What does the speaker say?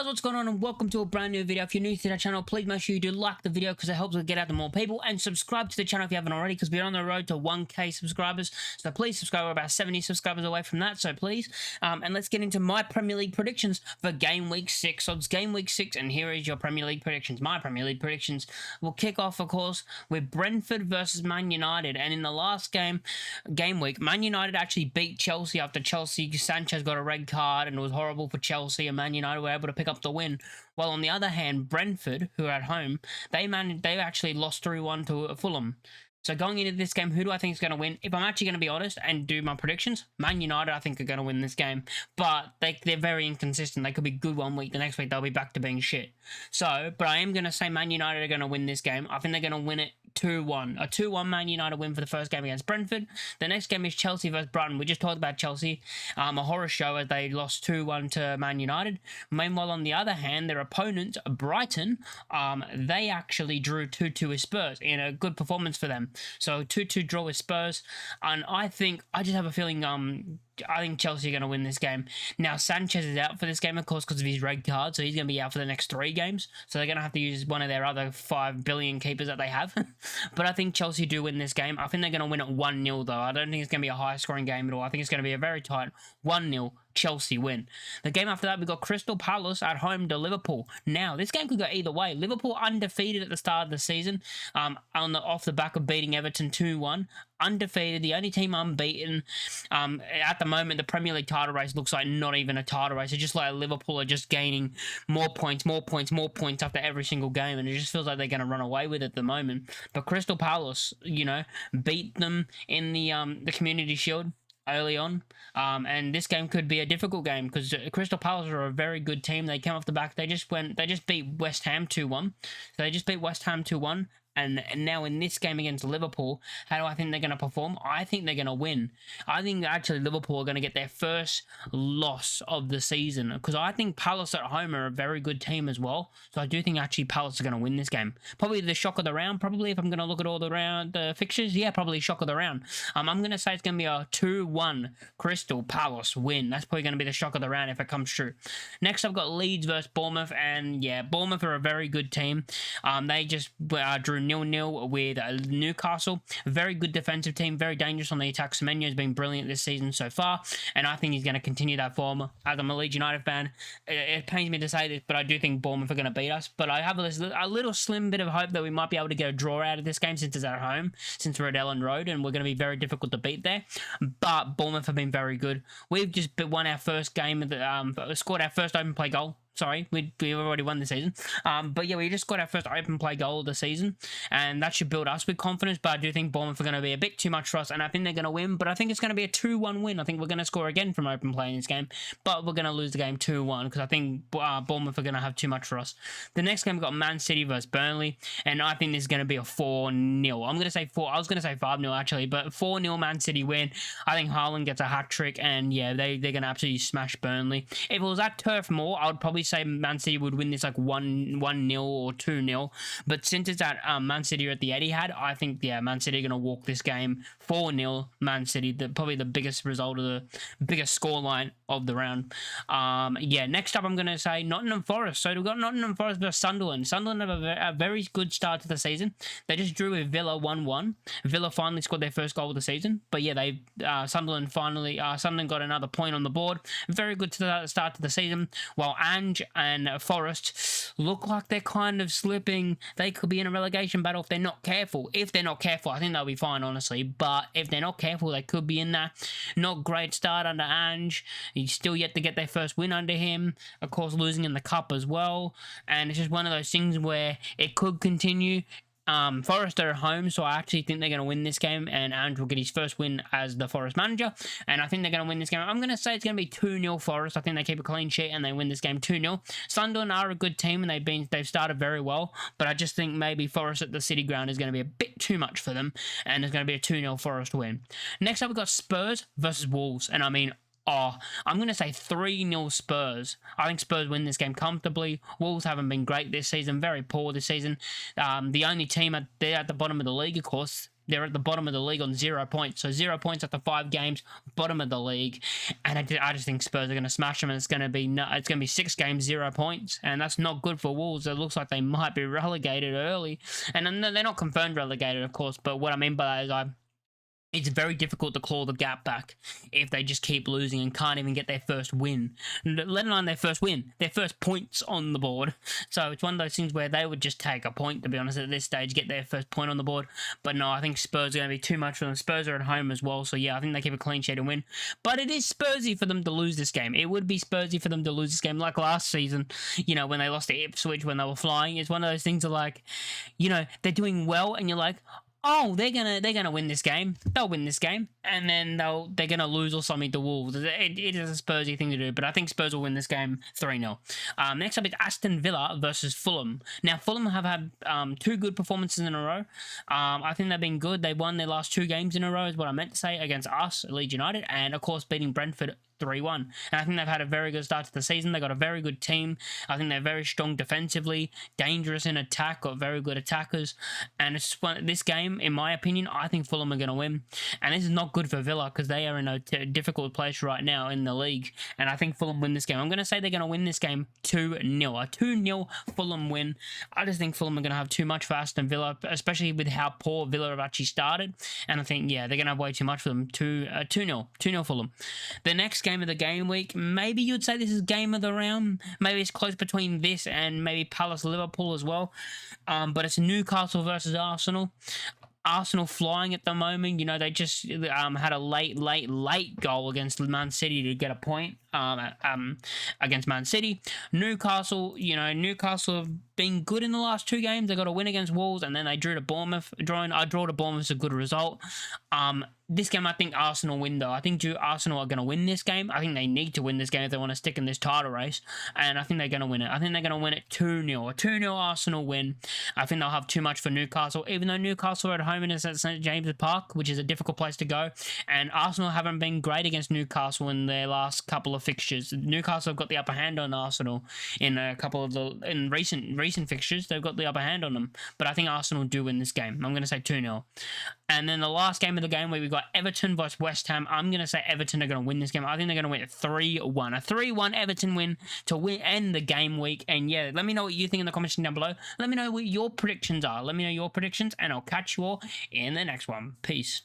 Guys, what's going on, and welcome to a brand new video. If you're new to the channel, please make sure you do like the video because it helps us get out to more people, and subscribe to the channel if you haven't already because we're on the road to 1k subscribers. So please subscribe. We're about 70 subscribers away from that, so please. And let's get into my Premier League predictions for game week 6. So it's game week 6, and here is your Premier League predictions. My Premier League predictions will kick off, of course, with Brentford versus Man United. And in the last game week, Man United actually beat Chelsea after Sanchez got a red card, and it was horrible for Chelsea, and Man United were able to pick up the win. While on the other hand, Brentford, who are at home, they actually lost 3-1 to Fulham. So going into this game, who do I think is going to win? If I'm actually going to be honest and do my predictions, Man United I think are going to win this game. But they're very inconsistent. They could be good one week, the next week they'll be back to being shit. So, but I am going to say Man United are going to win this game. I think they're going to win it 2-1. A 2-1 Man United win for the first game against Brentford. The next game is Chelsea versus Brighton. We just talked about Chelsea. A horror show as they lost 2-1 to Man United. Meanwhile, on the other hand, their opponent, Brighton, they actually drew 2-2 with Spurs in a good performance for them. So 2-2 draw with Spurs. And I just have a feeling I think Chelsea are going to win this game. Now, Sanchez is out for this game, of course, because of his red card, so he's going to be out for the next 3 games. So they're going to have to use one of their other 5 billion keepers that they have. But I think Chelsea do win this game. I think they're going to win it 1-0, though. I don't think it's going to be a high-scoring game at all. I think it's going to be a very tight 1-0 Chelsea win. The game after that, we got Crystal Palace at home to Liverpool. Now, this game could go either way. Liverpool undefeated at the start of the season, off the back of beating Everton 2-1. Undefeated, the only team unbeaten. At the moment, the Premier League title race looks like not even a title race. It's just like Liverpool are just gaining more points after every single game, and it just feels like they're going to run away with it at the moment. But Crystal Palace, beat them in the Community Shield early on, and this game could be a difficult game because Crystal Palace are a very good team. They came off the back. They just beat West Ham 2-1. So they just beat West Ham 2-1. And now in this game against Liverpool, how do I think they're going to perform? I think they're going to win. I think actually Liverpool are going to get their first loss of the season because I think Palace at home are a very good team as well. So I do think actually Palace are going to win this game. Probably the shock of the round, probably, if I'm going to look at all the fixtures. Yeah, probably shock of the round. I'm going to say it's going to be a 2-1 Crystal Palace win. That's probably going to be the shock of the round if it comes true. Next, I've got Leeds versus Bournemouth, and yeah, Bournemouth are a very good team. They just drew 0-0 with Newcastle. Very good defensive team, very dangerous on the attack. Semenyo has been brilliant this season so far, and I think he's going to continue that form. As I'm a Leeds United fan, it pains me to say this, but I do think Bournemouth are going to beat us. But I have a little slim bit of hope that we might be able to get a draw out of this game since it's at home, since we're at Ellen Road, and we're going to be very difficult to beat there. But Bournemouth have been very good. We've just won our first game, scored our first open play goal. Sorry, we've already won the season. But yeah, we just got our first open play goal of the season, and that should build us with confidence. But I do think Bournemouth are going to be a bit too much for us, and I think they're going to win. But I think it's going to be a 2-1 win. I think we're going to score again from open play in this game, but we're going to lose the game 2-1 because I think Bournemouth are going to have too much for us. The next game, we've got Man City versus Burnley, and I think this is going to be a 4-0. I'm going to say 4. I was going to say 5-0 actually, but 4-0 Man City win. I think Haaland gets a hat trick, and yeah, they're going to absolutely smash Burnley. If it was at Turf Moor, I would probably say Man City would win this like 1-0 or 2-0, but since it's at Man City at the Etihad, I think Man City are going to walk this game 4-0 Man City, probably the biggest result of the biggest scoreline of the round. Next up I'm going to say Nottingham Forest. So we've got Nottingham Forest versus Sunderland. Sunderland have a very good start to the season. They just drew with Villa 1-1. Villa finally scored their first goal of the season, but yeah, Sunderland got another point on the board. Very good start to the season, while Ange and Forest look like they're kind of slipping. They could be in a relegation battle if they're not careful. If they're not careful, I think they'll be fine, honestly. But if they're not careful, they could be in that not great start under Ange. He's still yet to get their first win under him. Of course, losing in the cup as well. And it's just one of those things where it could continue. Forest are at home, so I actually think they're going to win this game, and Ange will get his first win as the Forest manager, and I think they're going to win this game. I'm going to say it's going to be 2-0 Forest. I think they keep a clean sheet and they win this game 2-0. Sunderland are a good team, and they've started very well, but I just think maybe Forest at the City Ground is going to be a bit too much for them, and it's going to be a 2-0 Forest win. Next up, we've got Spurs versus Wolves, and I mean, I'm going to say 3-0 Spurs. I think Spurs win this game comfortably. Wolves haven't been great this season, very poor this season. The only team at the bottom of the league, of course, they're at the bottom of the league on 0 points. So 0 points after 5 games, bottom of the league. And I just think Spurs are going to smash them, and it's going to be 6 games, 0 points, and that's not good for Wolves. It looks like they might be relegated early, and they're not confirmed relegated, of course. But what I mean by that is it's very difficult to claw the gap back if they just keep losing and can't even get their first win, let alone their first win, their first points on the board. So it's one of those things where they would just take a point, to be honest, at this stage, get their first point on the board. But no, I think Spurs are going to be too much for them. Spurs are at home as well, so yeah, I think they keep a clean sheet and win. But it is Spursy for them to lose this game. It would be Spursy for them to lose this game, like last season, you know, when they lost to Ipswich when they were flying. It's one of those things that, like, you know, they're doing well, and you're like, oh, they're gonna win this game. They'll win this game, and then they're gonna lose or something to Wolves. It is a Spursy thing to do, but I think Spurs will win this game 3-0. Next up is Aston Villa versus Fulham. Now Fulham have had 2 good performances in a row. I think they've been good. They won their last 2 games in a row, is what I meant to say, against us, Leeds United, and of course beating Brentford 3-1. And I think they've had a very good start to the season. They've got a very good team. I think they're very strong defensively, dangerous in attack, got very good attackers. And it's this game, in my opinion, I think Fulham are going to win. And this is not good for Villa because they are in a difficult place right now in the league. And I think Fulham win this game. I'm going to say they're going to win this game 2-0. A 2-0 Fulham win. I just think Fulham are going to have too much for Aston Villa, especially with how poor Villa have actually started. And I think, yeah, they're going to have way too much for them. 2-0. 2-0 Fulham. The next game of the game week, maybe you'd say this is game of the round. Maybe it's close between this and maybe Palace Liverpool as well. But it's Newcastle versus Arsenal. Arsenal flying at the moment. You know, they just had a late goal against Man City to get a point against Man City. Newcastle, you know, Newcastle have been good in the last 2 games. They got a win against Wolves, and then they drew to Bournemouth. A draw to Bournemouth is a good result. This game, I think Arsenal win, though. I think Arsenal are going to win this game. I think they need to win this game if they want to stick in this title race, and I think they're going to win it. I think they're going to win it 2-0. A 2-0 Arsenal win. I think they'll have too much for Newcastle, even though Newcastle are at home and it's at St James's Park, which is a difficult place to go, and Arsenal haven't been great against Newcastle in their last couple of fixtures. Newcastle have got the upper hand on Arsenal in a couple of recent fixtures. They've got the upper hand on them, but I think Arsenal do win this game. I'm going to say 2-0. And then the last game of the game where we've got Everton versus West Ham. I'm going to say Everton are going to win this game. I think they're going to win 3-1. A 3-1 Everton win to end the game week. And yeah, let me know what you think in the comments down below. Let me know what your predictions are. Let me know your predictions, and I'll catch you all in the next one. Peace.